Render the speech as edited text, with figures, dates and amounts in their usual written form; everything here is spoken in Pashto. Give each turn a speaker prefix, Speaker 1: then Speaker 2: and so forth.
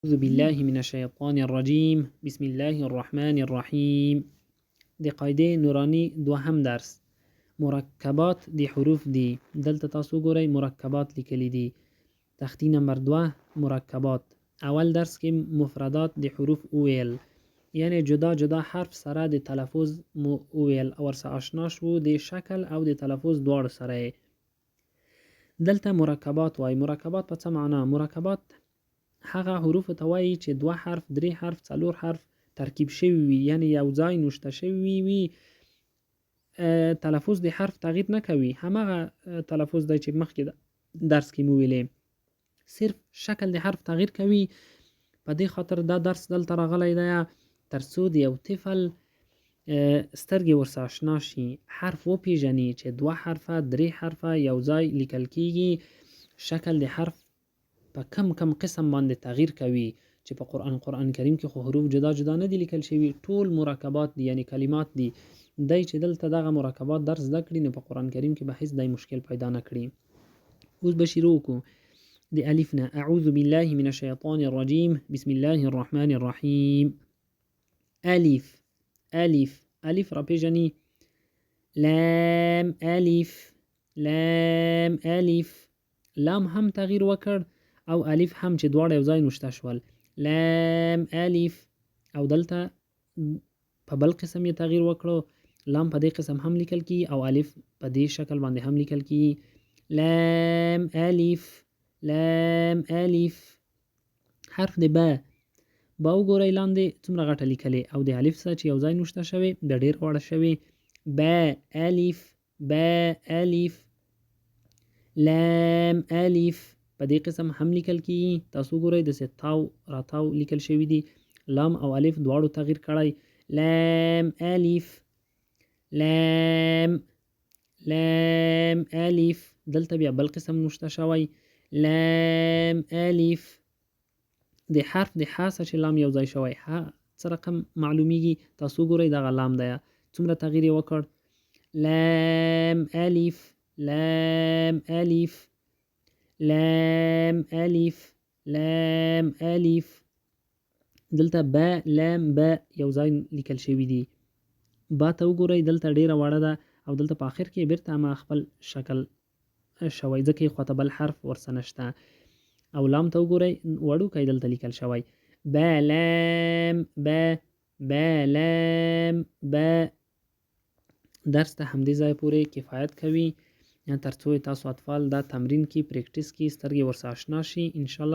Speaker 1: أعوذ بالله من الشيطان الرجيم بسم الله الرحمن الرحيم. د قاعده نورانی دوهم درس مرکبات د حروف دی. دلته تاسو ګورئ مرکبات لیکلي دي. تختی نمبر 2 مرکبات. اول درس کې مفردات د حروف اویل، یعنی جدا جدا حرف سره د تلفظ اویل او ورسره آشنا شو د شکل او د تلفظ دواړو سره. دلته مرکبات وای. مرکبات په څه معنا؟ مرکبات هغه حروف ته وایي چې 2 حرف 3 حرف 4 حرف ترکیب شوی وي، یعنی یو ځای نوشته شوی وي. تلفظ د حرف تغییر نه کوي، همغه تلفظ دی چې مخکې درس کې مو ویلې، صرف شکل د حرف تغییر کوي. په دې خاطر دا درس دلته راغلی دی ترڅو د یو طفل سترګې ورسره آشنا شي، حرف وپیژني چې 2 حرفه 3 حرفه یو ځای لیکل کیږي. شکل د حرف په کم قسم باندې تغییر کوي چې په قرآن کریم کې خو حروف جدا جدا نه دي لیکل شوي، ټول مرکبات دي، یعنی کلمات دي. دای چې دلته دغه مرکبات درس زده کړي نو په قرآن کریم کې به هیڅ دای مشکل پیدا نه کړي. اوس به شروع وکړو د الف نه. اعوذ بالله من الشیطان الرجیم بسم الله الرحمن الرحیم. الف الف الف را پیژني. لام الف لام الف. لام هم تغییر وکړ او الف هم چې دواړه یو ځای نوشته شول. لام الف. او دلته په بل قسم یې تغییر وکړو، لام په دې قسم هم لیکل کی او الف په دې شکل باندې هم لیکل کی. لام الف لام الف. حرف د با. با وګورئ لاندې څومره غټه لیکلې او د الف سره چې یو ځای نوشته شوی د ډیر وړه شوی. با الف با الف. لام الف په دې قسم هم لیکل کیږي. تاسو ګورئ د تاو راتاو لیکل شوی دي، لام او الف دواړو تغییر کړی. لام الف لام لام الف. دلته بیا بل قسم نوشته شوی. لام الف. د حرف د ح سره چې لام یو ځای شوی، ح څه رقم معلومیږي؟ تاسو ګورئ دغه لام دی څومره تغییر یې وکړ. لام الف لام الف لام الف لام الف. دلته با لام با یو ځای لیکل شوی دي. با ته وګورئ دلته ډیره وړه ده او دلته په آخر کې بیرته ما خپل شکل شوی ځکه یې خواته بل حرف ورسره نشته. او لام ته وګورئ وړوکی دلته لیکل شوی. با لام با با لام با. درس ته همدې ځای پورې کفایت کوي، ترڅو تاسو اطفال دا تمرین کی پریکټیس کی سترګې ورسره آشنا شي. انشاءالله